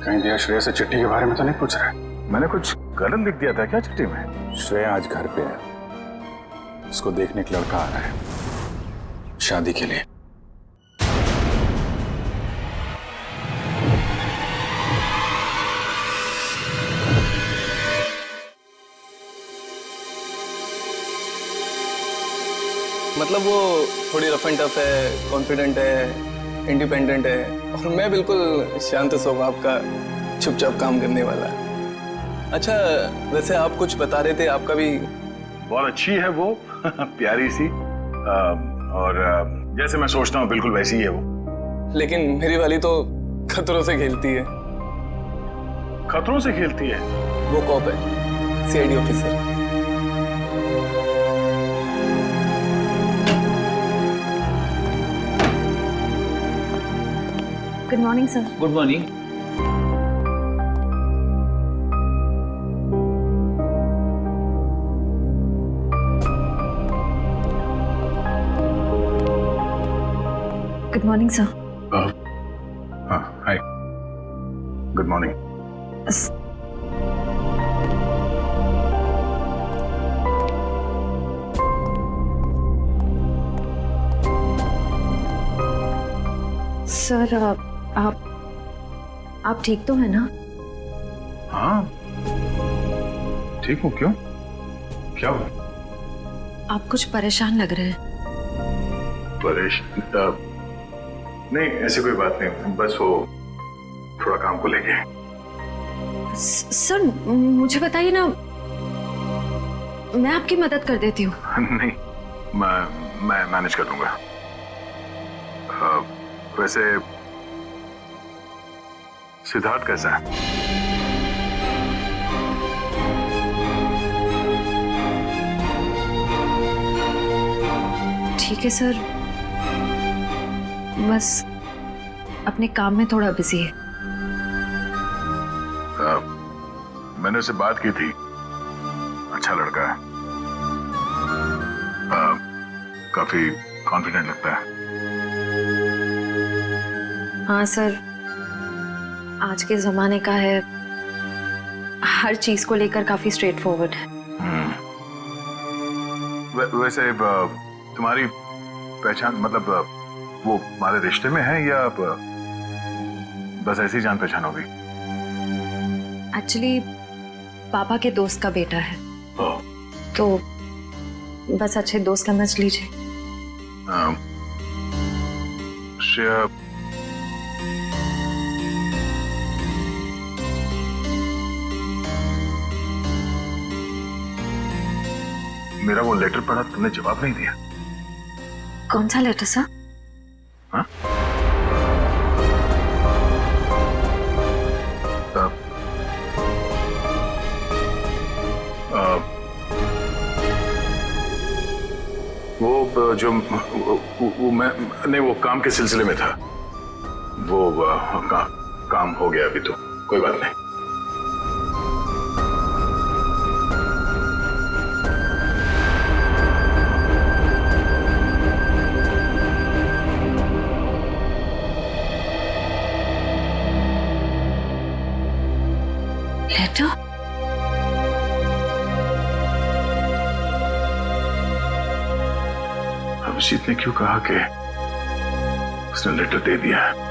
कहीं दिया श्रेया से चिट्ठी के बारे में तो नहीं पूछ रहा है? मैंने कुछ गलत लिख दिया था क्या चिट्ठी में? श्रेया आज घर पे है, उसको देखने एक लड़का आ रहा है शादी के लिए। मतलब वो थोड़ी रफ एंड टफ है, कॉन्फिडेंट है, इंडिपेंडेंट है, और मैं बिल्कुल शांत स्वभाव का चुपचाप काम करने वाला। अच्छा, वैसे आप कुछ बता रहे थे, आपका भी बहुत अच्छी है वो प्यारी सी, और जैसे मैं सोचता हूँ बिल्कुल वैसी ही है वो। लेकिन मेरी वाली तो खतरों से खेलती है। खतरों से खेलती है? वो कॉप है, CID officer. Good morning sir. Good morning. Good morning sir. हाँ, हाय, गुड मॉर्निंग। सर आप ठीक तो है ना? हाँ ठीक हूँ। क्यों, क्या हुआ? आप कुछ परेशान लग रहे हैं। परेशान? नहीं, ऐसी कोई बात नहीं, बस वो थोड़ा काम को लेके। सर मुझे बताइए ना, मैं आपकी मदद कर देती हूँ। नहीं, मैं मैनेज कर लूंगा। वैसे सिद्धार्थ कैसा है? ठीक है सर, बस अपने काम में थोड़ा बिजी है। मैंने उससे बात की थी, अच्छा लड़का है, काफी कॉन्फिडेंट लगता है। हाँ सर, आज के जमाने का है, हर चीज को लेकर काफी स्ट्रेट फॉरवर्ड है। वैसे तुम्हारी पहचान, मतलब वो हमारे रिश्ते में है या बस ऐसी जान पहचान हो गई? एक्चुअली पापा के दोस्त का बेटा है, तो बस अच्छे दोस्त समझ लीजिए। श्रेया, मेरा वो लेटर पढ़ा, तुमने जवाब नहीं दिया। कौन सा लेटर सर? हाँ? वो जो वो मैं नहीं, वो काम के सिलसिले में था। वो काम हो गया अभी, तो कोई बात नहीं। लेटर? अभिजीत ने क्यों कहा कि उसने लेटर दे दिया है?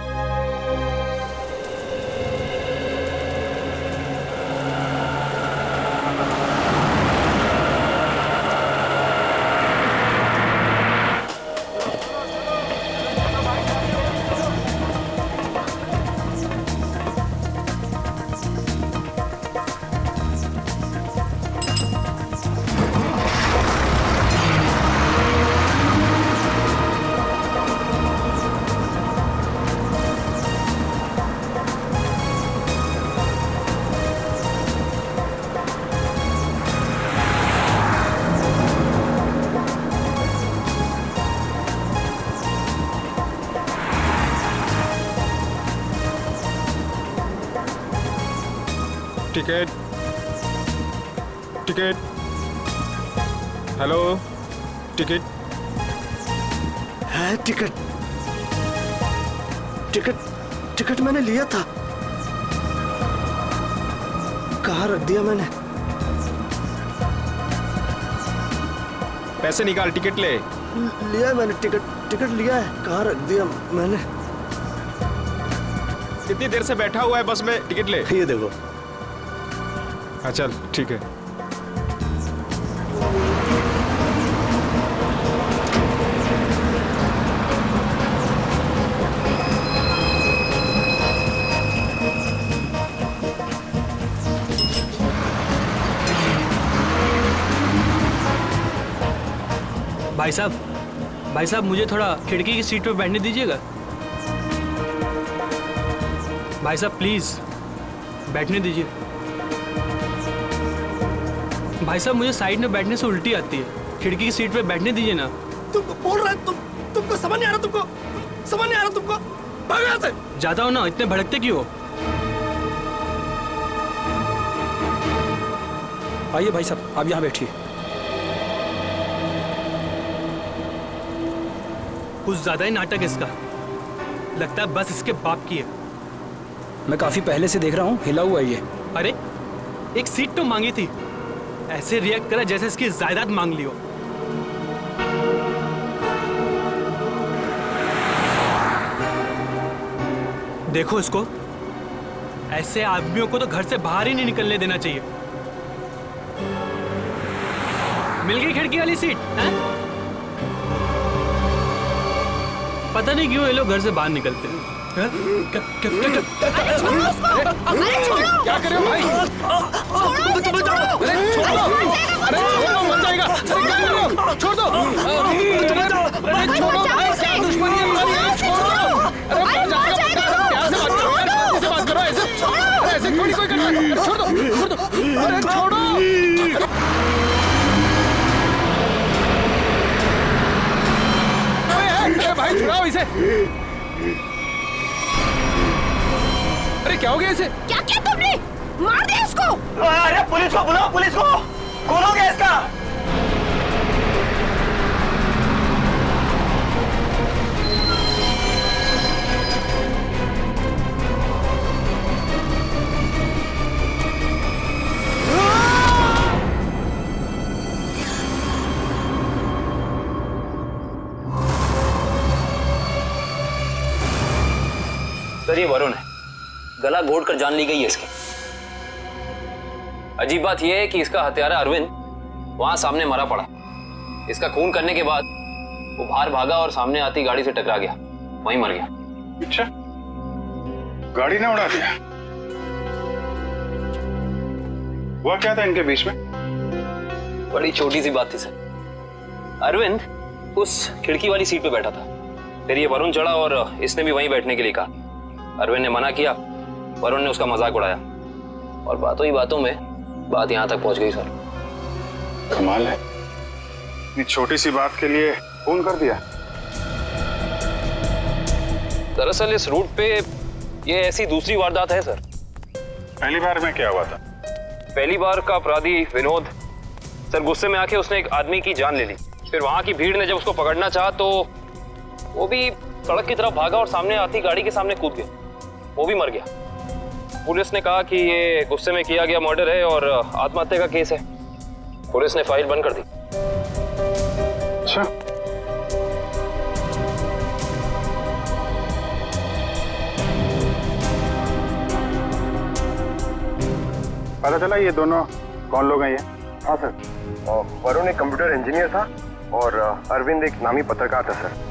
टिकट, टिकट, हेलो, टिकट है? टिकट टिकट टिकट मैंने लिया था। कहाँ रख दिया मैंने? पैसे निकाल, टिकट ले। लिया है मैंने, टिकट लिया है। कहाँ रख दिया मैंने? इतनी देर से बैठा हुआ है बस में, टिकट ले। ये देखो। हाँ चल ठीक है। भाई साहब मुझे थोड़ा खिड़की की सीट पे बैठने दीजिएगा। भाई साहब प्लीज बैठने दीजिए। भाई साहब मुझे साइड में बैठने से उल्टी आती है, खिड़की की सीट पे बैठने दीजिए ना। तुमको बोल रहा है, तुमको समझ नहीं आ रहा? तुमको समझ नहीं आ रहा? तुमको भागो यहाँ से। जाता हो ना, इतने भड़कते क्यों हो? आइए भाई साहब, आप यहाँ बैठिए। कुछ ज्यादा ही नाटक है इसका, लगता है बस इसके बाप की है। मैं काफी पहले से देख रहा हूँ, हिला हुआ है ये। अरे एक सीट तो मांगी थी, ऐसे रिएक्ट करा जैसे इसकी जायदाद मांग ली हो। देखो इसको, ऐसे आदमियों को तो घर से बाहर ही नहीं निकलने देना चाहिए। मिल गई खिड़की वाली सीट है? पता नहीं क्यों ये लोग घर से बाहर निकलते हैं। क्या कर रहे हो भाई? अरे छोड़ो, मर जाएगा। अरे क्या कर रहे हो? छोड़ दो। अरे छोड़ो भाई, क्या दुश्मनी है तुम्हारी? छोड़ो। अरे मर जाएगा। प्यार से बात करो यार, शांति से बात करो। ऐसे थोड़ी कोई करता है। छोड़ दो। अरे छोड़ो। अरे भाई छुड़ाओ इसे। अरे क्या हो गया इसे? क्या किया तुमने? मार दिया इसको। अरे पुलिस को बुलाओ, पुलिस को। कौन हो गया इसका? सर ये वरुण है, गला घोट कर जान ली गई है इसकी। अजीब बात यह है कि इसका हत्यारा अरविंद वहां सामने मरा पड़ा। इसका खून करने के बाद वो बाहर भागा और सामने आती गाड़ी से टकरा गया, वहीं मर गया। अच्छा, गाड़ी ने उड़ा दिया? हुआ क्या था इनके बीच में? बड़ी छोटी सी बात थी सर। अरविंद उस खिड़की वाली सीट पे बैठा था, फिर ये वरुण चढ़ा और इसने भी वहीं बैठने के लिए कहा। अरविंद ने मना किया, वरुण ने उसका मजाक उड़ाया और बातों ही बातों में बात यहां तक पहुंच गई सर। कमाल है, इतनी छोटी सी बात के लिए खून कर दिया। दरअसल इस रूट पे ये ऐसी दूसरी वारदात है सर। पहली बार में क्या हुआ था? पहली बार का अपराधी विनोद सर गुस्से में आके उसने एक आदमी की जान ले ली। फिर वहां की भीड़ ने जब उसको पकड़ना चाहा तो वो भी सड़क की तरफ भागा और सामने आती गाड़ी के सामने कूद गया, वो भी मर गया। पुलिस ने कहा कि ये गुस्से में किया गया मर्डर है और आत्महत्या का केस है। पुलिस ने फाइल बंद कर दी। अच्छा, पता चला ये दोनों कौन लोग हैं ये? हाँ सर, वरुण एक कंप्यूटर इंजीनियर था और अरविंद एक नामी पत्रकार था सर।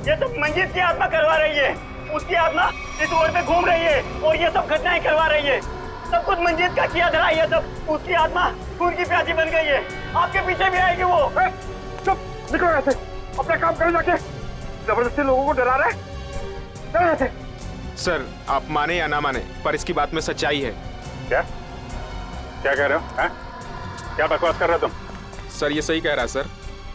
ये सब मंजीत की आत्मा करवा रही है, उसकी आत्मा इस रोड पे घूम रही है और ये सब घटनाएं करवा रही है। सब कुछ मंजीत का किया धरा, ये सब उसकी आत्मा खून की प्यासी बन गई है। आपके पीछे भी आएगी वो। चुप, निकलो यहाँ से, अपना काम करो जाके। जबरदस्ती लोगों को डरा रहे, चलो यहाँ से। सर आप माने या ना माने, पर इसकी बात में सच्चाई है। क्या कह रहे हो? हैं? क्या बकवास कर रहे हो तुम? सर ये सही कह रहा है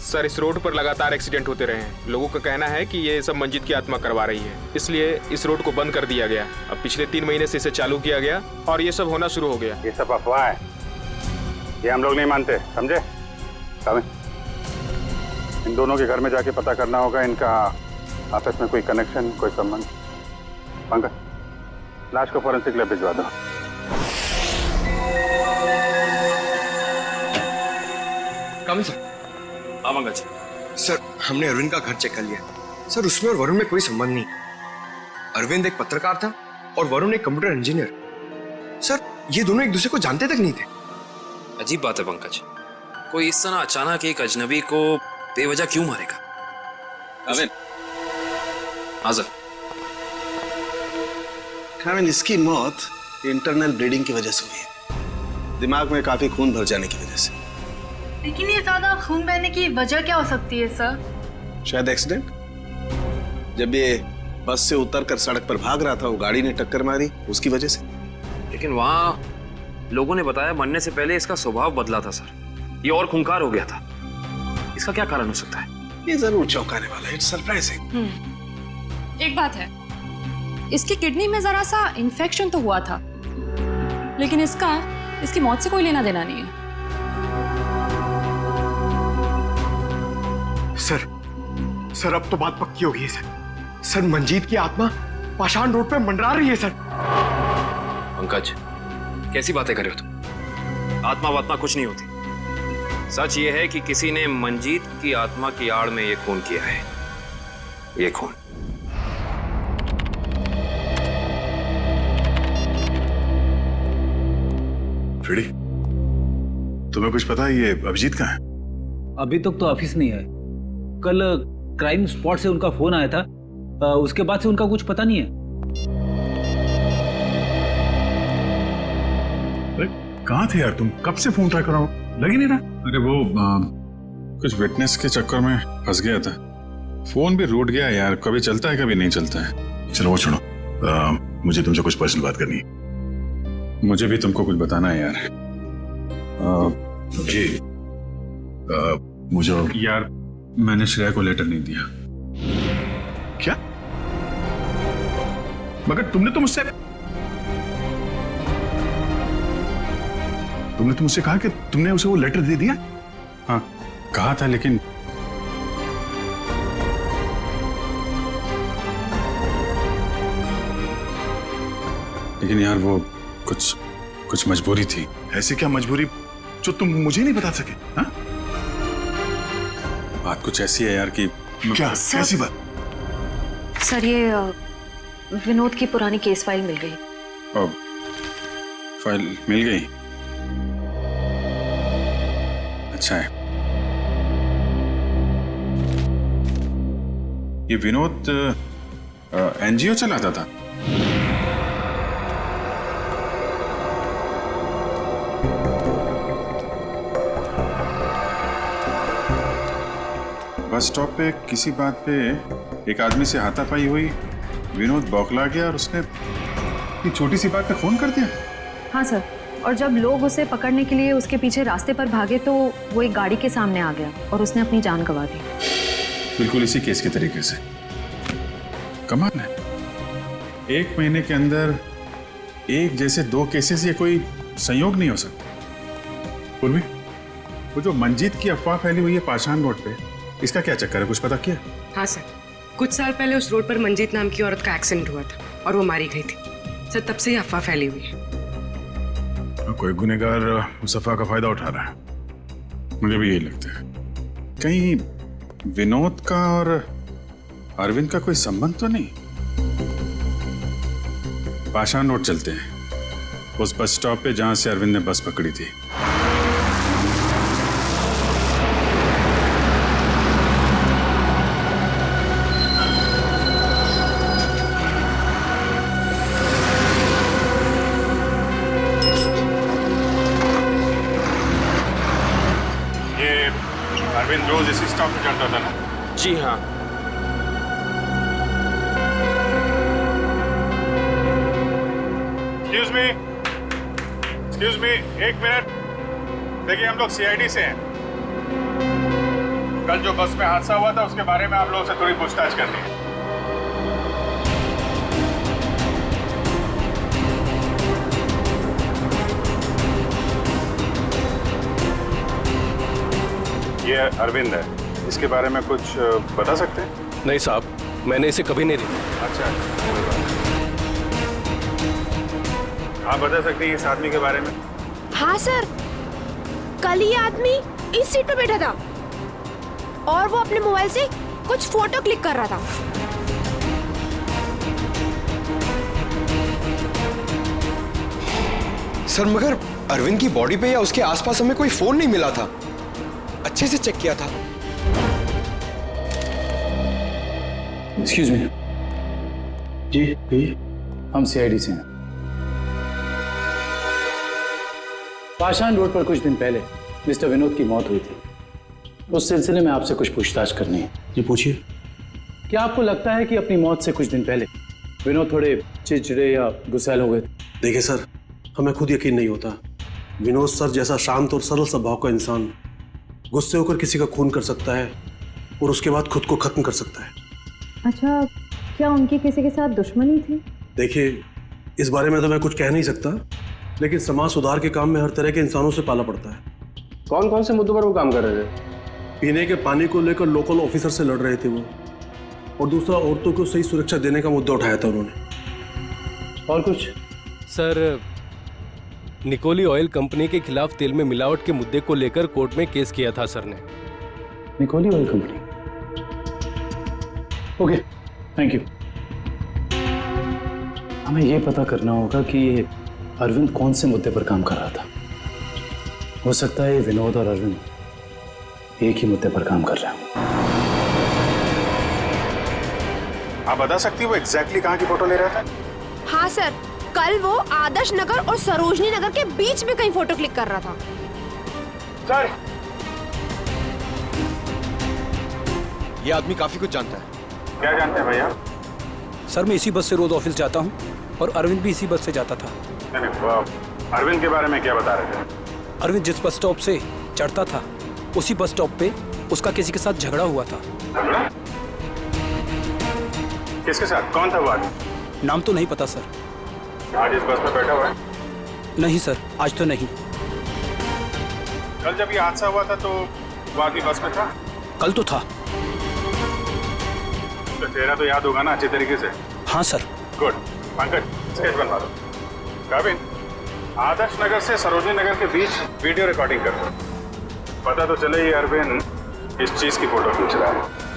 सर, इस रोड पर लगातार एक्सीडेंट होते रहे हैं। लोगों का कहना है कि ये सब मंजीत की आत्मा करवा रही है, इसलिए इस रोड को बंद कर दिया गया। अब पिछले 3 महीने से इसे चालू किया गया और ये सब होना शुरू हो गया। ये सब अफवाह है, ये हम लोग नहीं मानते, समझे? इन दोनों के घर में जाके पता करना होगा, इनका आपस में कोई कनेक्शन, कोई संबंध। पंकज लाश को फॉरेंसिक लैब भिजवा दो। कम सर। आवांगा जी। सर हमने अरविंद का घर चेक कर लिया सर, उसमें और वरुण में कोई संबंध नहीं। अरविंद एक पत्रकार था और वरुण एक कंप्यूटर इंजीनियर। सर ये दोनों एक दूसरे को जानते तक नहीं थे। अजीब बात है पंकज, कोई इस तरह अचानक एक अजनबी को बेवजह क्यों मारेगा? अरविंद। हाँ सर। अरविंद, इसकी मौत इंटरनल ब्लीडिंग की वजह से हुई है, दिमाग में काफी खून भर जाने की वजह से। लेकिन ये ज्यादा खून बहने की वजह क्या हो सकती है सर? शायद एक्सीडेंट। जब ये बस से उतरकर सड़क पर भाग रहा था, वो गाड़ी ने टक्कर मारी, उसकी वजह से। लेकिन वहां लोगों ने बताया मरने से पहले इसका स्वभाव बदला था सर, ये और खूंखार हो गया था। इसका क्या कारण हो सकता है? ये जरूर चौंकाने वाला है, इट्स सरप्राइजिंग। एक बात है, इसकी किडनी में जरा सा इन्फेक्शन तो हुआ था, लेकिन इसकी मौत से कोई लेना देना नहीं है। सर अब तो बात पक्की हो गई है सर, मंजीत की आत्मा पाषाण रोड पे मंडरा रही है सर। पंकज, कैसी बातें कर रहे हो तुम? आत्मा वात्मा कुछ नहीं होती। सच ये है कि किसी ने मंजीत की आत्मा की आड़ में ये खून किया है। ये खून फ्रेडी, तुम्हें कुछ पता है ये अभिजीत कहाँ है? अभी तक तो ऑफिस नहीं है। कल क्राइम स्पॉट से उनका फोन आया था, उसके बाद से उनका कुछ पता नहीं है। अरे कहाँ थे यार तुम? कब से फोन ट्राई कर रहा हूँ, लग ही नहीं रहा। अरे वो कुछ विटनेस के चक्कर में फंस गया था, फोन भी रूट गया यार। कभी चलता है कभी नहीं चलता है। चलो वो छोड़ो, मुझे तुमसे कुछ पर्सनल बात करनी है। मुझे भी तुमको कुछ बताना है यार। जी मुझे यार, मैंने श्रेया को लेटर नहीं दिया। क्या? मगर तुमने तो मुझसे कहा कि तुमने उसे वो लेटर दे दिया। हाँ कहा था, लेकिन यार वो कुछ मजबूरी थी। ऐसी क्या मजबूरी जो तुम मुझे नहीं बता सके? हाँ? बात कुछ ऐसी है यार कि क्या? कैसी बात? सर ये विनोद की पुरानी केस फाइल मिल गई। फाइल मिल गई? अच्छा है। ये विनोद एनजीओ चलाता था। बस स्टॉप पे किसी बात पे एक आदमी से हाथापाई हुई, विनोद बौखला गया और उसने इतनी छोटी सी बात पे फोन कर दिया। हाँ सर, और जब लोग उसे पकड़ने के लिए उसके पीछे रास्ते पर भागे तो वो एक गाड़ी के सामने आ गया और उसने अपनी जान गंवा दी। बिल्कुल इसी केस के तरीके से। कमाल है, 1 महीने के अंदर एक जैसे 2 केसेस, ये कोई संयोग नहीं हो सकता। पूर्वी, वो जो मंजीत की अफवाह फैली हुई है पाषाण रोड पे, इसका क्या चक्कर है? कुछ पता किया? हाँ सर, कुछ साल पहले उस रोड पर मंजीत नाम की औरत का एक्सीडेंट हुआ था और वो मारी गई थी सर। तब से ही अफवाह फैली हुई है। कोई गुनहगार उस अफवाह का फायदा उठा रहा है। मुझे भी यही लगता है। कहीं विनोद का और अरविंद का कोई संबंध तो नहीं? पाषाण रोड चलते हैं, उस बस स्टॉप पे जहां से अरविंद ने बस पकड़ी थी। अरविंद रोज इसी स्टॉप पे चढ़ता था ना? जी हाँ। Excuse me, 1 minute. देखिए हम लोग सीआईडी से हैं। कल जो बस में हादसा हुआ था उसके बारे में आप लोगों से थोड़ी पूछताछ करनी है। ये अरविंद है, इसके बारे में कुछ बता सकते हैं? नहीं साहब, मैंने इसे कभी नहीं देखा। अच्छा, आप बता सकती हैं इस आदमी के बारे में? हाँ सर, कल ये आदमी इस सीट पर बैठा था और वो अपने मोबाइल से कुछ फोटो क्लिक कर रहा था। सर मगर अरविंद की बॉडी पे या उसके आसपास हमें कोई फोन नहीं मिला था। अच्छे से चेक किया था। Excuse me. जी कहिए। हम सीआईडी से हैं। पाषाण रोड पर कुछ दिन पहले मिस्टर विनोद की मौत हुई थी। उस सिलसिले में आपसे कुछ पूछताछ करनी है। जी पूछिए। क्या आपको लगता है कि अपनी मौत से कुछ दिन पहले विनोद थोड़े चिड़चिड़े या गुस्सैल हो गए थे? देखिए सर, हमें खुद यकीन नहीं होता। विनोद सर जैसा शांत और सरल स्वभाव का इंसान गुस्से होकर किसी का खून कर सकता है और उसके बाद खुद को खत्म कर सकता है। अच्छा, क्या उनकी किसी के साथ दुश्मनी थी? देखिए, इस बारे में तो मैं कुछ कह नहीं सकता, लेकिन समाज सुधार के काम में हर तरह के इंसानों से पाला पड़ता है। कौन कौन से मुद्दों पर वो काम कर रहे थे? पीने के पानी को लेकर लोकल ऑफिसर से लड़ रहे थे वो, और दूसरा औरतों को सही सुरक्षा देने का मुद्दा उठाया था उन्होंने। और कुछ? सर, निकोली ऑयल कंपनी के खिलाफ तेल में मिलावट के मुद्दे को लेकर कोर्ट में केस किया था सर ने। Nicoli oil company? Okay, thank you. हमें यह पता करना होगा कि अरविंद कौन से मुद्दे पर काम कर रहा था। हो सकता है विनोद और अरविंद एक ही मुद्दे पर काम कर रहे हैं। आप बता सकती हो एग्जैक्टली कहाँ की फोटो ले रहा था? हाँ सर, कल वो आदर्श नगर और सरोजनी नगर के बीच में कहीं फोटो क्लिक कर रहा था। सर, ये आदमी काफी कुछ जानता है। क्या जानते हैं भैया? सर, मैं इसी बस से रोज ऑफिस जाता हूँ और अरविंद भी इसी बस से जाता था। अरविंद के बारे में क्या बता रहे थे? अरविंद जिस बस स्टॉप से चढ़ता था उसी बस स्टॉप पे उसका किसी के साथ झगड़ा हुआ था। झगड़ा? किसके साथ? कौन था वो आदमी? नाम तो नहीं पता सर। आज इस बस में बैठा हुआ है? नहीं सर, आज तो नहीं। कल जब ये हादसा हुआ था तो वो आदमी बस में था? कल तो था। तो चेहरा तो याद होगा ना अच्छे तरीके से? हाँ सर। गुड। पंकज, स्केच बनवा दो। काबिन, आदर्श नगर से सरोजनी नगर के बीच वीडियो रिकॉर्डिंग कर दो। पता तो चले ये अरविंद इस चीज की फोटो खींच रहा है।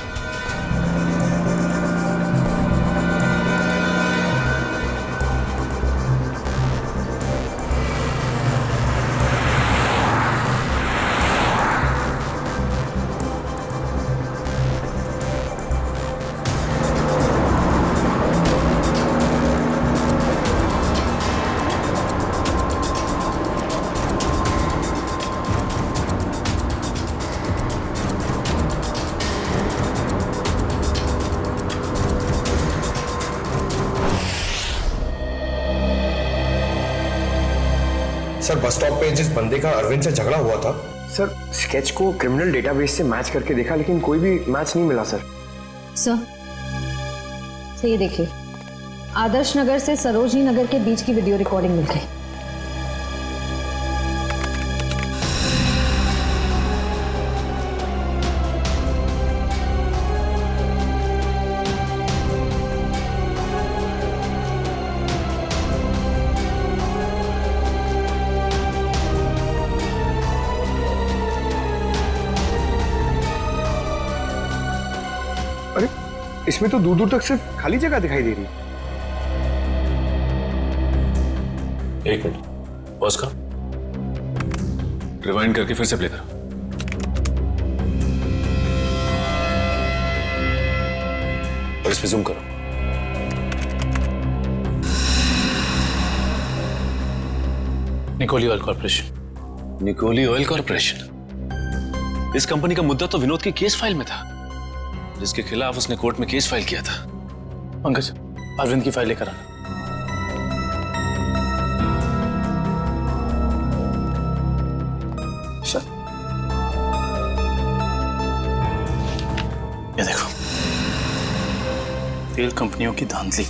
सर, बस स्टॉप पे जिस बंदे का अरविंद से झगड़ा हुआ था, सर स्केच को क्रिमिनल डेटाबेस से मैच करके देखा लेकिन कोई भी मैच नहीं मिला सर। सर ये देखिए, आदर्श नगर से सरोजनी नगर के बीच की वीडियो रिकॉर्डिंग मिल गई। इसमें तो दूर दूर तक सिर्फ खाली जगह दिखाई दे रही है। एक मिनट, पॉज करो, रिवाइंड करके फिर से प्ले करो। और इस पे जूम करो। Nicoli oil corporation. Nicoli oil corporation? इस कंपनी का मुद्दा तो विनोद की केस फाइल में था, जिसके खिलाफ उसने कोर्ट में केस फाइल किया था। पंकज, अरविंद की फाइल लेकर आना। सर, ये देखो, तेल कंपनियों की धांधली,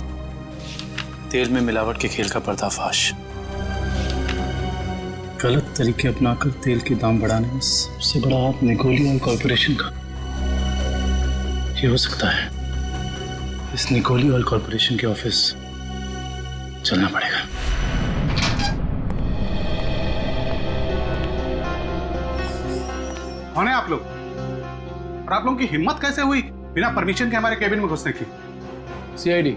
तेल में मिलावट के खेल का पर्दाफाश, गलत तरीके अपनाकर तेल के दाम बढ़ाने में सबसे बड़ा हाथ निकोली ऑयल कॉर्पोरेशन का। ये हो सकता है इस निकोली ऑयल कॉर्पोरेशन के ऑफिस चलना पड़ेगा। कौन है आप लोग? और आप लोगों की हिम्मत कैसे हुई बिना परमिशन के हमारे केबिन में घुसने की? सीआईडी,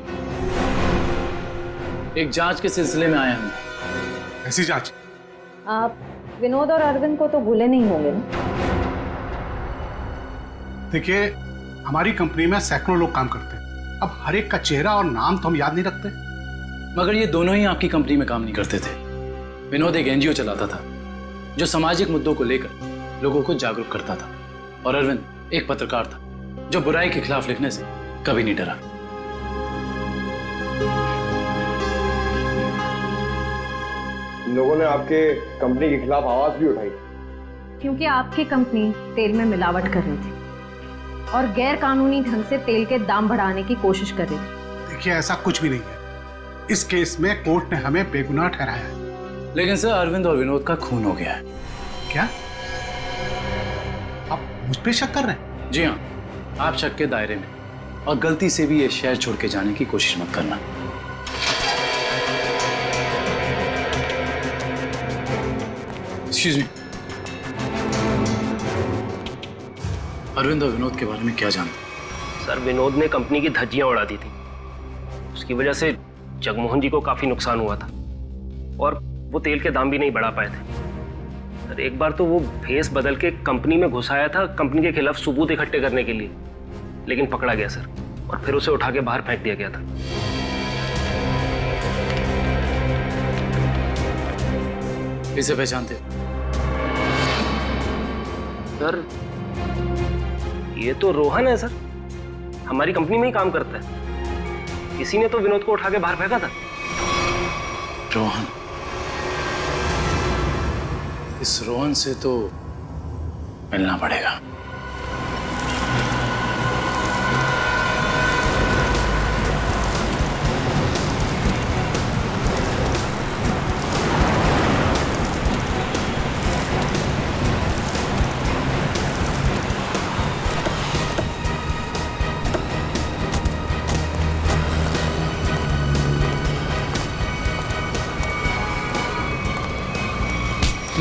एक जांच के सिलसिले में आए हम। ऐसी जांच? आप विनोद और अरविंद को तो भूले नहीं होंगे ना? देखिए, हमारी कंपनी में सैकड़ों लोग काम करते हैं। अब हर एक का चेहरा और नाम तो हम याद नहीं रखते। मगर ये दोनों ही आपकी कंपनी में काम नहीं करते थे। विनोद एक एनजीओ चलाता था जो सामाजिक मुद्दों को लेकर लोगों को जागरूक करता था, और अरविंद एक पत्रकार था जो बुराई के खिलाफ लिखने से कभी नहीं डरा। लोगों ने आपके कंपनी के खिलाफ आवाज भी उठाई क्योंकि आपकी कंपनी तेल में मिलावट कर रही थी और गैर कानूनी ढंग से तेल के दाम बढ़ाने की कोशिश कर रही थी। देखिए, ऐसा कुछ भी नहीं है। इस केस में कोर्ट ने हमें बेगुनाह ठहराया है। लेकिन सर, अरविंद और विनोद का खून हो गया है। क्या आप मुझ पे शक कर रहे हैं? जी हाँ, आप शक के दायरे में, और गलती से भी ये शहर छोड़ के जाने की कोशिश मत करना। एक्सक्यूज मी, अरविंद और विनोद के बारे में क्या जानते? सर, विनोद ने कंपनी की धज्जियां उड़ा दी थी। उसकी वजह से जगमोहन जी को काफी नुकसान हुआ था, और वो तेल के दाम भी नहीं बढ़ा पाए थे। सर, एक बार तो वो भेस बदल के कंपनी में घुस आया था कंपनी के खिलाफ सबूत इकट्ठे करने के लिए, लेकिन पकड़ा गया सर, और फिर उसे उठा के बाहर फेंक दिया गया था। इसे पहचानते? सर, ये तो रोहन है सर, हमारी कंपनी में ही काम करता है। इसी ने तो विनोद को उठा के बाहर फेंका था। रोहन? इस रोहन से तो मिलना पड़ेगा।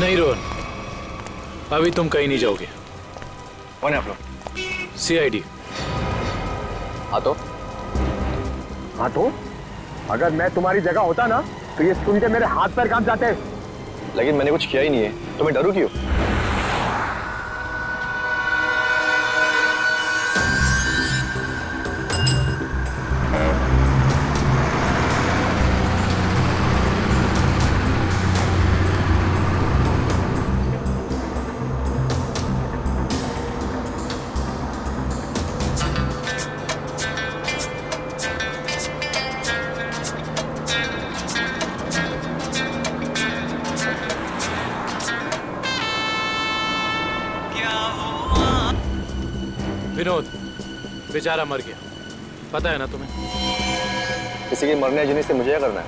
नहीं रोहन, अभी तुम कहीं नहीं जाओगे। कौन है आप लोग? सीआईडी। हाँ तो अगर मैं तुम्हारी जगह होता ना तो ये सुन के मेरे हाथ पैर कांप जाते। लेकिन मैंने कुछ किया ही नहीं है, तो मैं डरूं क्यों? विनोद बेचारा मर गया, पता है ना तुम्हें? किसी के मरने जीने से मुझे क्या करना है?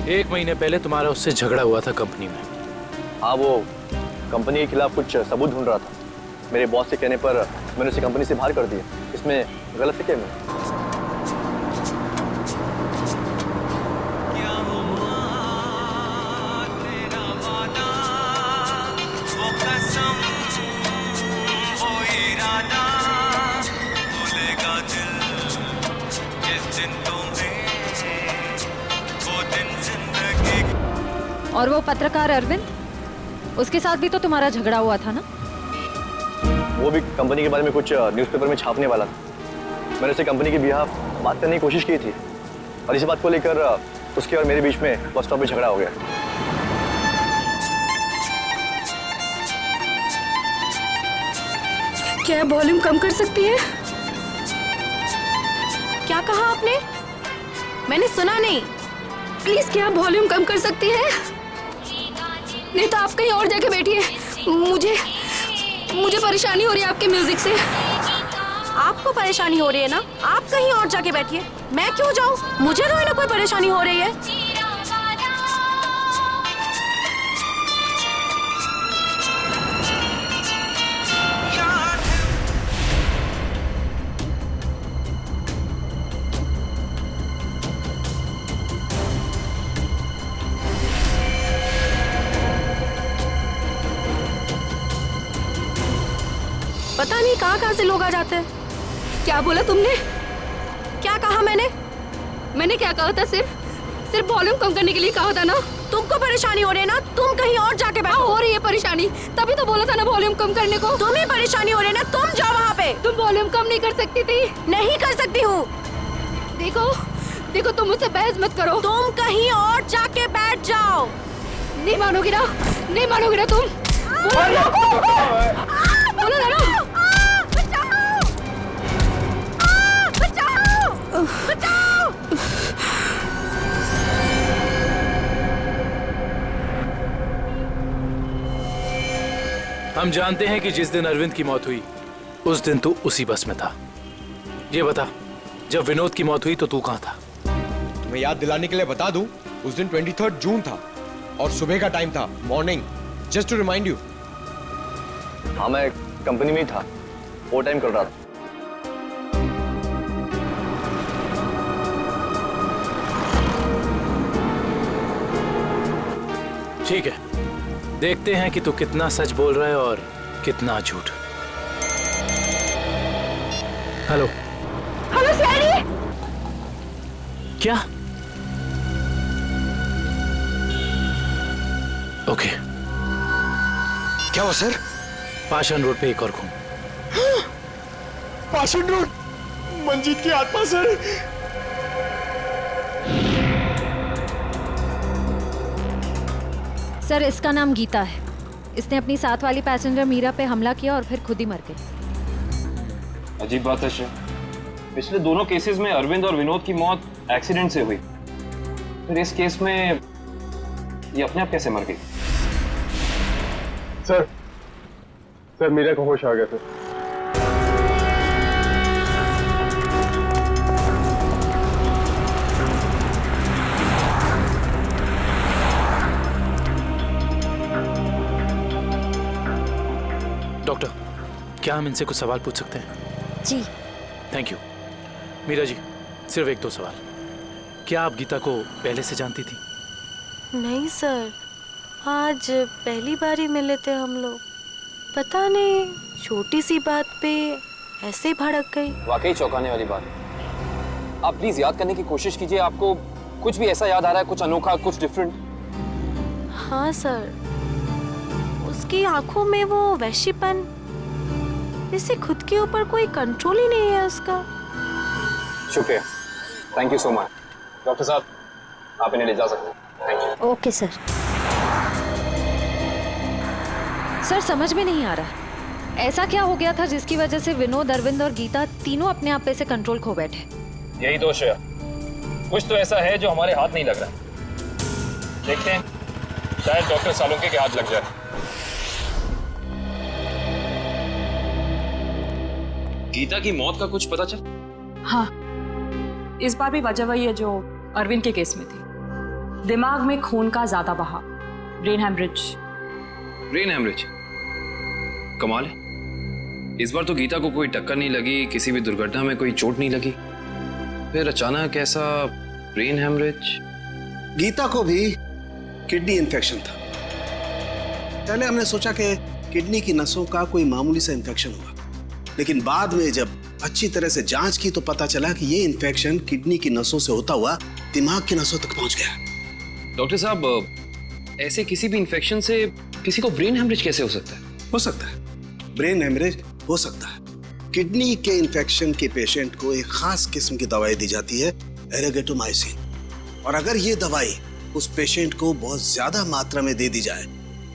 1 महीने पहले तुम्हारा उससे झगड़ा हुआ था कंपनी में। हाँ, वो कंपनी के खिलाफ कुछ सबूत ढूंढ रहा था। मेरे बॉस के कहने पर मैंने उसे कंपनी से बाहर कर दिया। इसमें गलत है क्या मैं? और वो पत्रकार अरविंद, उसके साथ भी तो तुम्हारा झगड़ा हुआ था ना? वो भी कंपनी के बारे में कुछ न्यूज़पेपर में छापने वाला था। मैंने उसे कंपनी के बिहाफ बात करने की कोशिश की थी, और इसी बात को लेकर उसके और मेरे बीच में बस स्टॉप में झगड़ा हो गया। क्या वॉल्यूम कम कर सकती है? क्या कहा आपने? मैंने सुना नहीं। प्लीज क्या वॉल्यूम कम कर सकती है? नहीं तो आप कहीं और जाके बैठिए। मुझे परेशानी हो रही है आपके म्यूजिक से। आपको परेशानी हो रही है ना? आप कहीं और जाके बैठिए। मैं क्यों जाऊं? मुझे कोई ना कोई परेशानी हो रही है। कहाँ कहाँ से लोग आ जाते हैं। क्या बोला तुमने? क्या कहा मैंने? मैंने क्या कहा था? सिर्फ वॉल्यूम कम करने के लिए कहा था ना। तुमको परेशानी हो रही है ना, तुम कहीं और जाके बैठो। हो रही है परेशानी, तभी तो बोला था ना वॉल्यूम कम करने को। तुम्हें परेशानी हो रही है ना, तुम जाओ वहाँ पे। तुम वॉल्यूम कम नहीं कर सकती थी? नहीं कर सकती हूँ। देखो तुम मुझसे बहस मत करो। तुम कहीं और जाके बैठ जाओ। नहीं मानोगी ना, नहीं मानोगी ना तुम। बोलो ना। बचाओ। हम जानते हैं कि जिस दिन अरविंद की मौत हुई उस दिन तू उसी बस में था। ये बता, जब विनोद की मौत हुई तो तू कहाँ था? तुम्हें याद दिलाने के लिए बता दूं, उस दिन 23 जून था और सुबह का टाइम था, morning, just to remind you. हाँ, मैं कंपनी में ही था, ओवर टाइम कर रहा था। ठीक है, देखते हैं कि तू कितना सच बोल रहा है और कितना झूठ। हेलो सैनी। क्या? ओके। क्या हुआ सर? पाषाण रोड पे एक और खून। पाषाण रोड, मंजीत की आत्मा सर। सर, इसका नाम गीता है। इसने अपनी साथ वाली पैसेंजर मीरा पे हमला किया और फिर खुद ही मर गई। अजीब बात है श्रेय, पिछले दोनों केसेस में अरविंद और विनोद की मौत एक्सीडेंट से हुई, फिर इस केस में ये अपने आप कैसे मर गई? सर मीरा को होश आ गया सर। डॉक्टर, क्या हम इनसे कुछ सवाल पूछ सकते हैं? जी। Thank you. मीरा जी, सिर्फ 1-2 सवाल। क्या आप गीता को पहले से जानती थी? नहीं सर, आज पहली बार ही मिले थे हम लोग। पता नहीं, छोटी सी बात पे ऐसे ही भड़क गई। वाकई चौंकाने वाली बात है। आप प्लीज याद करने की कोशिश कीजिए, आपको कुछ भी ऐसा याद आ रहा है, कुछ अनोखा, कुछ डिफरेंट? हाँ सर, उसकी आंखों में वो वैश्यपन, जैसे खुद के ऊपर कोई कंट्रोल ही नहीं है उसका। शुक्रिया, thank you so much. Doctor साहब, आप इन्हें ले जा सकते हैं। Thank you. Okay sir. Sir, समझ में नहीं आ रहा, ऐसा क्या हो गया था जिसकी वजह से विनोद, अरविंद और गीता तीनों अपने आप पे से कंट्रोल खो बैठे? यही दोष है, कुछ तो ऐसा है जो हमारे हाथ नहीं लग रहा। देखते हैं, शायद डॉक्टर सालुंके के हाथ लग जाए। गीता की मौत का कुछ पता चल? हाँ, इस बार भी वजह वही है जो अरविंद के केस में थी। दिमाग में खून का ज्यादा बहाव, ब्रेन हेमरेज। Brain haemorrhage? कमाल है, इस बार तो गीता को कोई टक्कर नहीं लगी, किसी भी दुर्घटना में कोई चोट नहीं लगी, फिर अचानक ऐसा ब्रेन हेमरेज। गीता को भी किडनी इन्फेक्शन था। पहले हमने सोचा कि किडनी की नसों का कोई मामूली सा इन्फेक्शन हुआ, लेकिन बाद में जब अच्छी तरह से जांच की तो पता चला कि ये इन्फेक्शन किडनी की नसों से होता हुआ दिमाग की नसों तक पहुंच गया। डॉक्टर साहब, ऐसे किसी भी इन्फेक्शन से किसी को ब्रेन हेमरेज कैसे हो सकता है? हो सकता है, ब्रेन हेमरेज हो सकता है। किडनी के इन्फेक्शन के पेशेंट को एक खास किस्म की दवाई दी जाती है, एरेगेटोमाइसिन, और अगर ये दवाई उस पेशेंट को बहुत ज्यादा मात्रा में दे दी जाए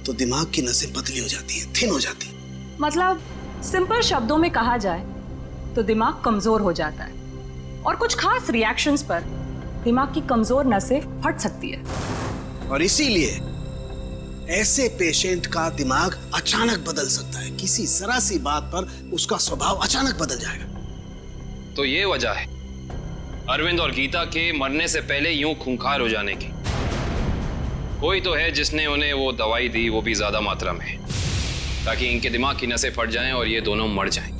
तो दिमाग की नसें पतली हो जाती है, थिन हो जाती है। मतलब सिंपल शब्दों में कहा जाए तो दिमाग कमजोर हो जाता है और कुछ खास रिएक्शंस पर दिमाग की कमजोर नसें फट सकती है। और इसीलिए ऐसे पेशेंट का दिमाग अचानक बदल सकता है, किसी जरा सी बात पर उसका स्वभाव अचानक बदल जाएगा। तो ये वजह है अरविंद और गीता के मरने से पहले यूं खूंखार हो जाने की। कोई तो है जिसने उन्हें वो दवाई दी, वो भी ज्यादा मात्रा में, ताकि इनके दिमाग की नसें फट जाएं और ये दोनों मर जाएं।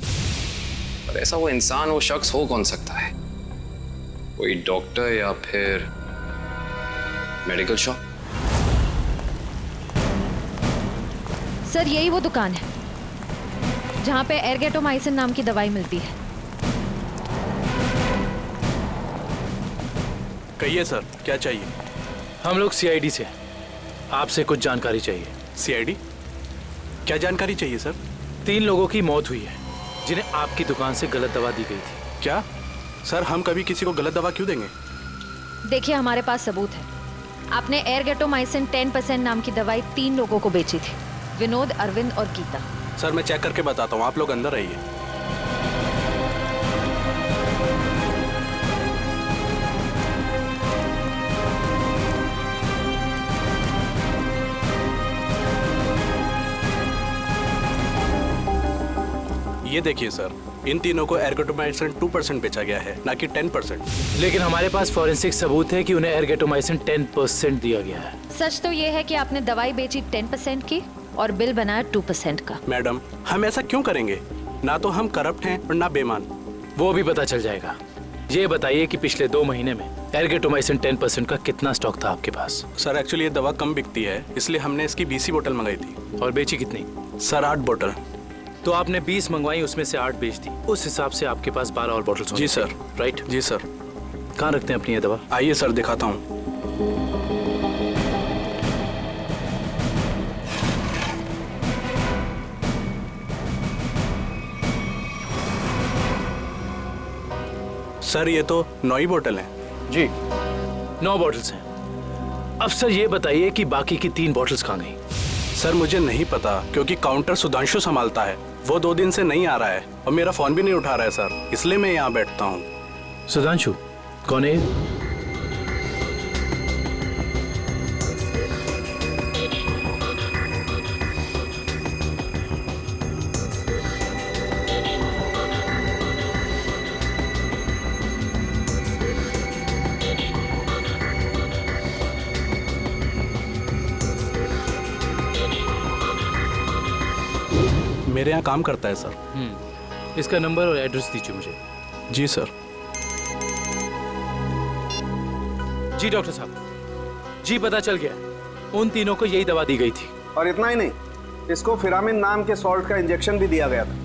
पर ऐसा वो इंसान, वो शख्स हो कौन सकता है? कोई डॉक्टर या फिर मेडिकल शॉप? सर, यही वो दुकान है जहाँ पे एर्गेटोमाइसिन नाम की दवाई मिलती है। कहिए सर, क्या चाहिए? हम लोग सीआईडी से, आपसे कुछ जानकारी चाहिए। सीआईडी? क्या जानकारी चाहिए सर? 3 लोगों की मौत हुई है जिन्हें आपकी दुकान से गलत दवा दी गई थी। क्या सर, हम कभी किसी को गलत दवा क्यों देंगे? देखिए, हमारे पास सबूत है। आपने एर्गेटोमाइसिन 10% नाम की दवाई 3 लोगों को बेची थी, विनोद, अरविंद और गीता। सर मैं चेक करके बताता हूँ, आप लोग अंदर रहिए। ये देखिए सर, इन तीनों को एर्गेटोमाइसिन 2% बेचा गया है, ना कि 10%। लेकिन हमारे पास फॉरेंसिक सबूत है कि उन्हें एर्गेटोमाइसिन 10% दिया गया है। सच तो ये है कि आपने दवाई बेची 10% की और बिल बनाया 2% का। मैडम, हम ऐसा क्यों करेंगे? ना तो हम करप्ट हैं और ना बेईमान। वो भी पता चल जाएगा। ये बताइए कि पिछले 2 महीने में एर्गेटोमाइसिन 10% का कितना स्टॉक था आपके पास? सर एक्चुअली ये दवा कम बिकती है, इसलिए हमने इसकी 20 बोतल मंगाई थी। और बेची कितनी? सर 8 बोतल। तो आपने 20 मंगवाई, उसमें से 8 बेच दी। उस हिसाब से आपके पास 12 और बोतल। जी सर। राइट? जी सर। कहाँ रखते हैं अपनी ये दवा? आइए सर, दिखाता हूँ। सर ये तो 9 ही बोतल हैं। जी 9 बॉटल्स हैं। अब सर ये बताइए कि बाकी की 3 बॉटल्स कहाँ गई? सर मुझे नहीं पता, क्योंकि काउंटर सुधांशु संभालता है। वो 2 दिन से नहीं आ रहा है और मेरा फोन भी नहीं उठा रहा है सर, इसलिए मैं यहाँ बैठता हूँ। सुधांशु कौन है? मेरे यहाँ काम करता है सर। इसका नंबर और एड्रेस दीजिए मुझे। जी सर। जी डॉक्टर साहब, जी पता चल गया, उन तीनों को यही दवा दी गई थी। और इतना ही नहीं, इसको फिरामिन नाम के सॉल्ट का इंजेक्शन भी दिया गया था,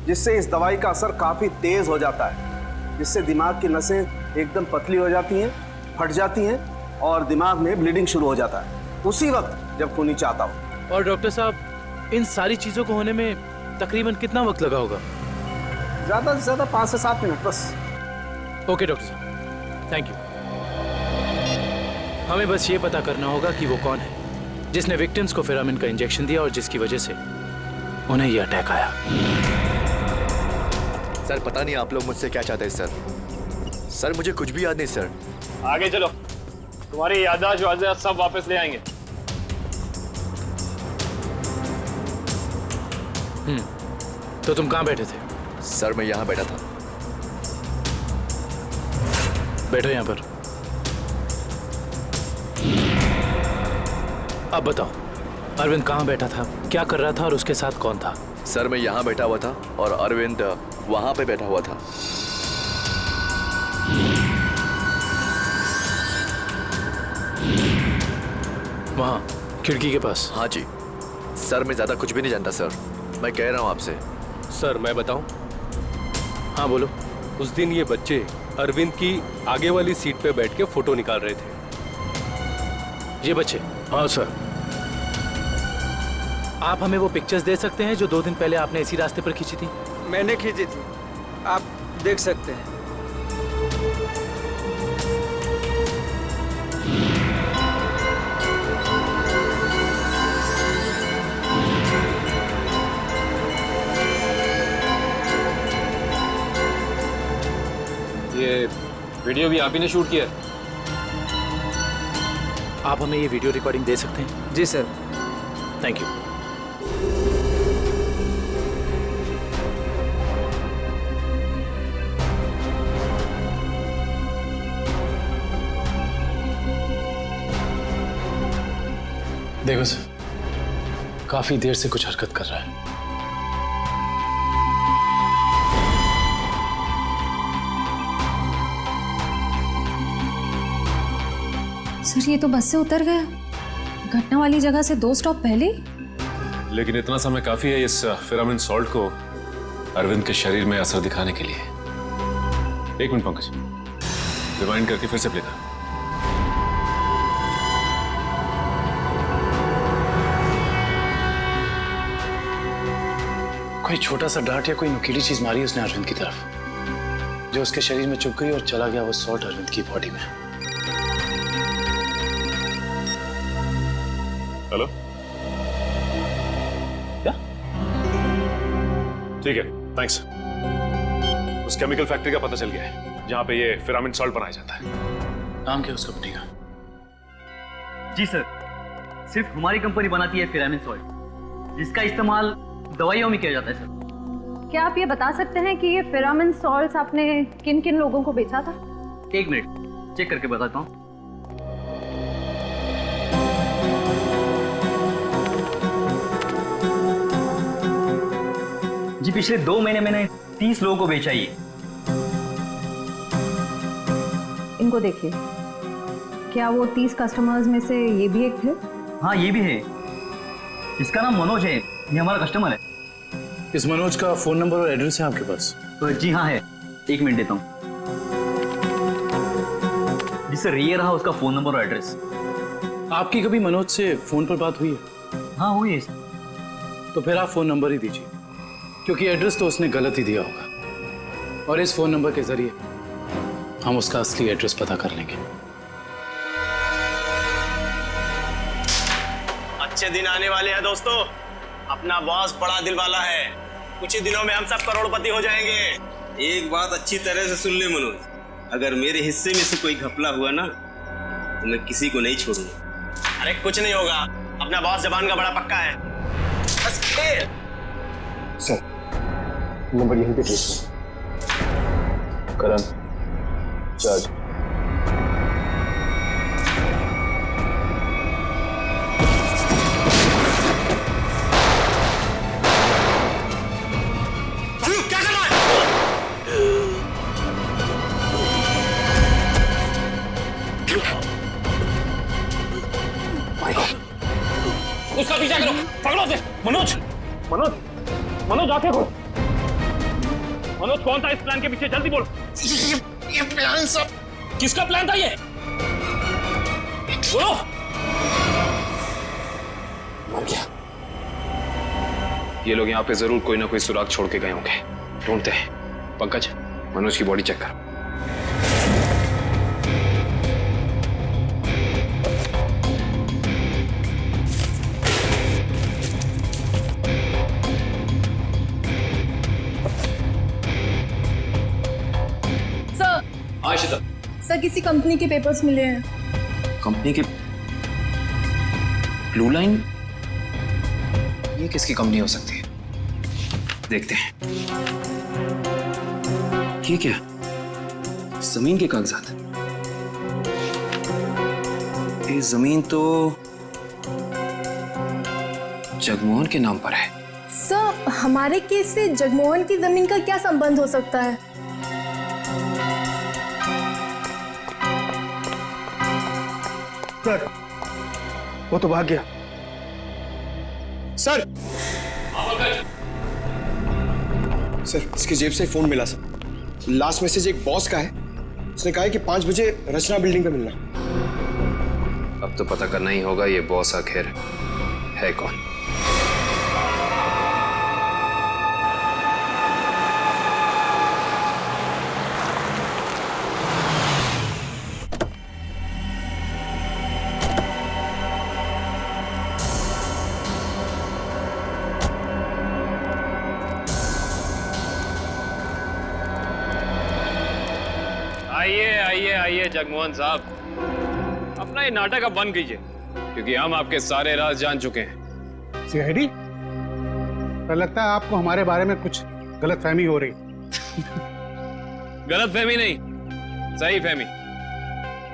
जिससे इस दवाई का असर काफी तेज हो जाता है, जिससे दिमाग की नसें एकदम पतली हो जाती हैं, फट जाती हैं और दिमाग में ब्लीडिंग शुरू हो जाता है उसी वक्त जब खूनी चाहता हो। और डॉक्टर साहब, इन सारी चीजों को होने में तकरीबन कितना वक्त लगा होगा? ज्यादा से ज्यादा 5 से 7 मिनट बस। ओके डॉक्टर साहब, थैंक यू। हमें बस ये पता करना होगा कि वो कौन है जिसने विक्टिम्स को फिरामिन का इंजेक्शन दिया और जिसकी वजह से उन्हें ये अटैक आया। सर पता नहीं आप लोग मुझसे क्या चाहते हैं सर। सर मुझे कुछ भी याद नहीं सर। आगे चलो, तुम्हारी याददाश्त सब वापस ले आएंगे। तो तुम कहाँ बैठे थे? सर मैं यहाँ बैठा था। बैठो यहाँ पर। अब बताओ, अरविंद कहाँ बैठा था, क्या कर रहा था और उसके साथ कौन था? सर मैं यहाँ बैठा हुआ था और अरविंद वहां पे बैठा हुआ था। वहाँ खिड़की के पास? हाँ जी सर, मैं ज्यादा कुछ भी नहीं जानता सर, मैं कह रहा हूँ आपसे। सर मैं बताऊं? हाँ बोलो। उस दिन ये बच्चे अरविंद की आगे वाली सीट पे बैठ के फोटो निकाल रहे थे। ये बच्चे? हाँ सर। आप हमें वो पिक्चर्स दे सकते हैं जो 2 दिन पहले आपने इसी रास्ते पर खींची थी? मैंने खींची थी, आप देख सकते हैं। ये वीडियो भी आप ही ने शूट किया? आप हमें ये वीडियो रिकॉर्डिंग दे सकते हैं? जी सर। Thank you. देखो सर, काफी देर से कुछ हरकत कर रहा है। सर ये तो बस से उतर गया, घटना वाली जगह से 2 स्टॉप पहले। लेकिन इतना समय काफी है इस फिरामिन सॉल्ट को अरविंद के शरीर में असर दिखाने के लिए। एक मिनट पंकज, रिवाइंड करके फिर से प्ले कर। कोई छोटा सा डांट या कोई नुकीली चीज मारी उसने अरविंद की तरफ, जो उसके शरीर में चुभ गई और चला गया वो सॉल्ट अरविंद की बॉडी में। हेलो, क्या? ठीक है, थैंक्स। उस केमिकल फैक्ट्री का पता चल गया है जहां पे ये फिरामिन सॉल्ट बनाया जाता है। नाम क्या उस कंपनी का? जी सर, सिर्फ हमारी कंपनी बनाती है फिरामिन सॉल्ट, जिसका इस्तेमाल दवाइयों में किया जाता है सर। क्या आप ये बता सकते हैं कि ये फिरामिन सॉल्ट्स आपने किन किन लोगों को बेचा था? एक मिनट चेक करके बताता हूँ। जी पिछले 2 महीने मैंने 30 लोगों को बेचा ये। इनको देखिए, क्या वो 30 कस्टमर्स में से ये भी एक थे? हाँ ये भी है। इसका नाम मनोज है, ये हमारा कस्टमर है। इस मनोज का फोन नंबर और एड्रेस है आपके पास? जी हाँ है, 1 मिनट देता हूँ। जी सर, ये रहा उसका फोन नंबर और एड्रेस। आपकी कभी मनोज से फोन पर बात हुई है? हाँ हुई है। तो फिर आप फोन नंबर ही दीजिए, क्योंकि एड्रेस तो उसने गलत ही दिया होगा और इस फोन नंबर के जरिए हम उसका असली एड्रेस पता कर लेंगे। अच्छे दिन आने वाले हैं दोस्तों। अपना बॉस बड़ा दिल वाला है, कुछ ही दिनों में हम सब करोड़पति हो जाएंगे। एक बात अच्छी तरह से सुन ले मनोज, अगर मेरे हिस्से में से कोई घपला हुआ ना तो मैं किसी को नहीं छोड़ूंगा। अरे कुछ नहीं होगा, अपना बॉस जबान का बड़ा पक्का है। बस खेल। सर, नंबर यहीं पे ट्रेस करण जज। उसका पीछा करो, पकड़ो उसे। मनोज, मनोज, मनोज आके खोलो। मनोज कौन था इस प्लान के पीछे? जल्दी बोलो। ये प्लान सब किसका प्लान था ये? बोलो। मर गया। ये लोग यहाँ पे जरूर कोई ना कोई सुराग छोड़ के गए होंगे, ढूंढते हैं। पंकज, मनोज की बॉडी चेक कर। सर किसी कंपनी के पेपर्स मिले हैं। कंपनी के? Blue line? ये किसकी कंपनी हो सकती है? देखते हैं। ये क्या? जमीन के कागजात। ये जमीन तो जगमोहन के नाम पर है। सर हमारे केस से जगमोहन की जमीन का क्या संबंध हो सकता है? सर, वो तो भाग गया। सर, सर इसकी जेब से फोन मिला सर। लास्ट मैसेज एक बॉस का है, उसने कहा है कि 5 बजे रचना बिल्डिंग पे मिलना। अब तो पता करना ही होगा ये बॉस आखिर है कौन। आइए जगमोहन साहब, अपना ये नाटक अब बंद कीजिए, क्योंकि हम आपके सारे राज जान चुके हैं। सीआईडी, पर लगता है आपको हमारे बारे में कुछ गलतफहमी हो रही। गलतफहमी नहीं, सही फहमी।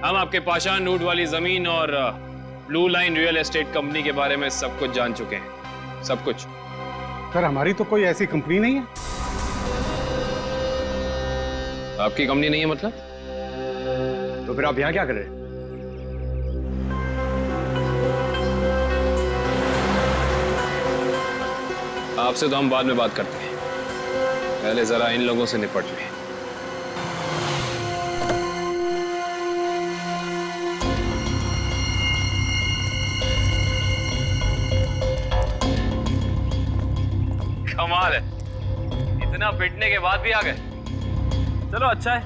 हम आपके पाषाण रूट वाली जमीन और blue line real estate company के बारे में सब कुछ जान चुके हैं, सब कुछ। सर हमारी तो कोई ऐसी कंपनी नहीं है। आपकी कंपनी नहीं है मतलब? तो फिर आप यहाँ क्या कर रहे हैं? आपसे तो हम बाद में बात करते हैं। पहले जरा इन लोगों से निपट ले। कमाल है, इतना पिटने के बाद भी आ गए। चलो अच्छा है,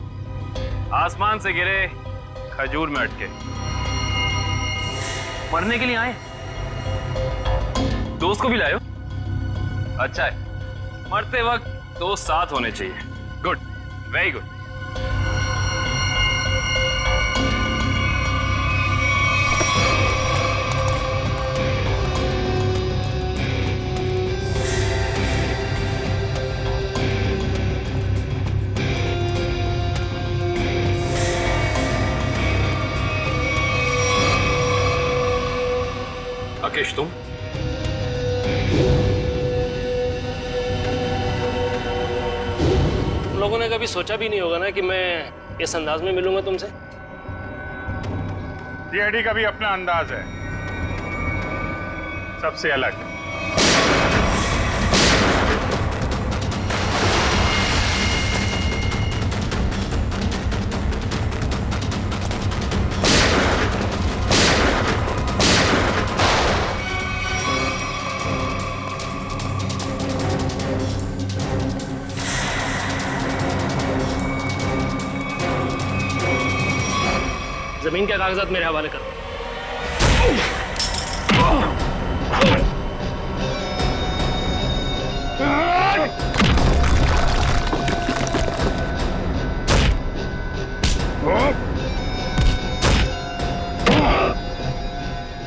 आसमान से गिरे खजूर में अटके। मरने के लिए आए, दोस्त को भी लायो। अच्छा है, मरते वक्त दोस्त साथ होने चाहिए। Good, very good. राकेश, तुम लोगों ने कभी सोचा भी नहीं होगा ना कि मैं इस अंदाज में मिलूंगा तुमसे। सीआईडी का भी अपना अंदाज है, सबसे अलग। जमीन के कागजात मेरे हवाले करो।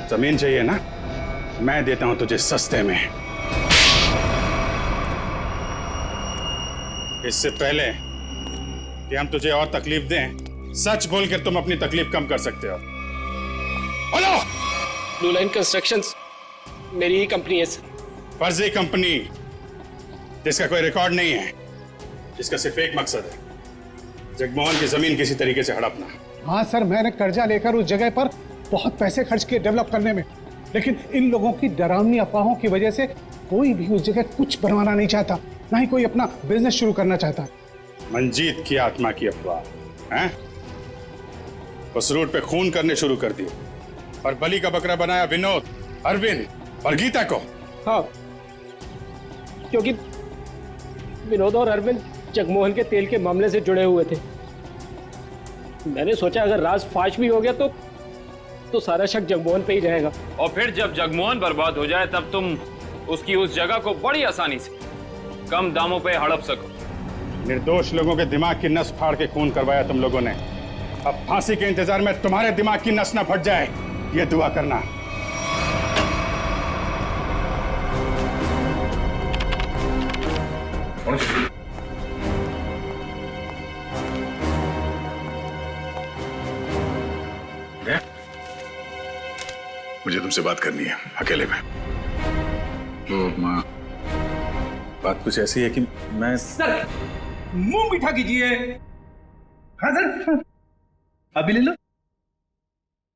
जमीन चाहिए ना, मैं देता हूं तुझे सस्ते में। इससे पहले कि हम तुझे और तकलीफ दें, सच बोलकर तुम अपनी तकलीफ कम कर सकते हो। बोलो। ब्लू लाइन कंस्ट्रक्शंस मेरी ही कंपनी है सर। फर्जी कंपनी जिसका कोई रिकॉर्ड नहीं है, जिसका सिर्फ एक मकसद है, जगमोहन की जमीन किसी तरीके से हड़पना। हाँ सर, मैंने कर्जा लेकर उस जगह पर बहुत पैसे खर्च किए डेवलप करने में, लेकिन इन लोगों की डरावनी अफवाहों की वजह से कोई भी उस जगह कुछ बनवाना नहीं चाहता, ना ही कोई अपना बिजनेस शुरू करना चाहता। मंजीत की आत्मा की अफवाह है, उस रूट पे खून करने शुरू कर दिए और बलि का बकरा बनाया विनोद, अरविंद और गीता को। हाँ, क्योंकि विनोद और अरविंद जगमोहन के तेल के मामले से जुड़े हुए थे। मैंने सोचा अगर राज फाश भी हो गया तो सारा शक जगमोहन पे ही रहेगा। और फिर जब जगमोहन बर्बाद हो जाए तब तुम उसकी उस जगह को बड़ी आसानी से कम दामों पे हड़प सको। निर्दोष लोगों के दिमाग की नस फाड़ के खून करवाया तुम लोगों ने। अब फांसी के इंतजार में तुम्हारे दिमाग की नस ना फट जाए, ये दुआ करना। मुझे तुमसे बात करनी है अकेले में। तो माँ, बात कुछ ऐसी है कि मैं सर, मुंह मीठा कीजिए। हाँ सर, अभी ले लो।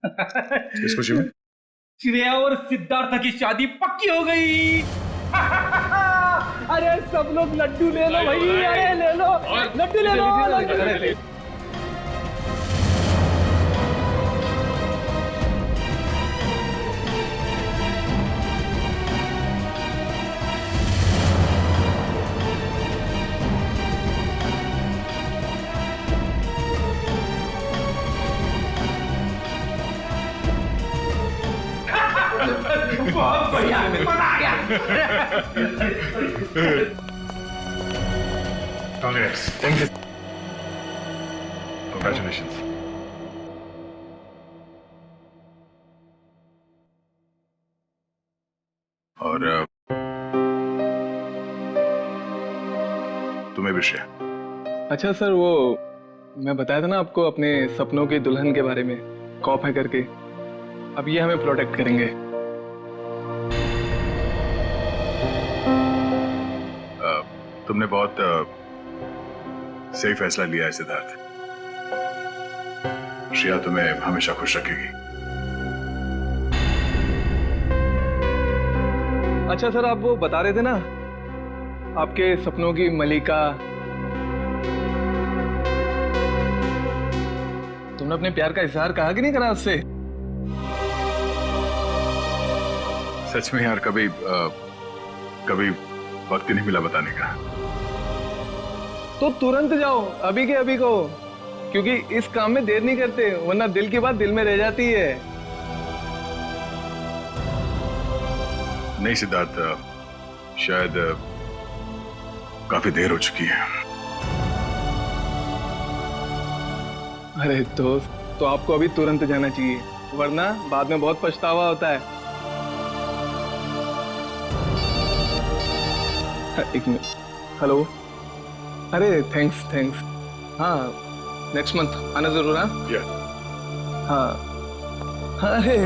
किस खुशी में? श्रेया और सिद्धार्थ की शादी पक्की हो गई। अरे सब लोग लड्डू ले लो भाई, अरे ले लो लड्डू, ले लो लड्डू। बहुत बढ़िया, मजा आ गया। Congress, thank you, congratulations. और तुम्हें भी श्रेया। अच्छा सर, वो मैं बताया था ना आपको अपने सपनों की दुल्हन के बारे में, कॉप है करके। अब ये हमें प्रोटेक्ट करेंगे। तुमने बहुत सही फैसला लिया है सिद्धार्थ। श्रेया तुम्हें हमेशा खुश रखेगी। अच्छा सर, आप वो बता रहे थे ना आपके सपनों की मलिका। तुमने अपने प्यार का इजहार कहा कि नहीं करा उससे? सच में यार कभी कभी वक्त ही नहीं मिला बताने का। तो तुरंत जाओ, अभी के अभी को, क्योंकि इस काम में देर नहीं करते, वरना दिल की बात दिल में रह जाती है। नहीं सिद्धार्थ, शायद काफी देर हो चुकी है। अरे दोस्त, तो आपको अभी तुरंत जाना चाहिए, वरना बाद में बहुत पछतावा होता है। एक मिनट, हेलो। अरे थैंक्स। हाँ, नेक्स्ट मंथ आना जरूर। हाँ। अरे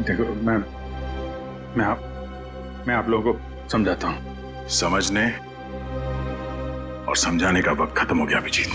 देखो, मैं आप लोगों को समझाता हूँ। समझने और समझाने का वक्त खत्म हो गया अभिजीत।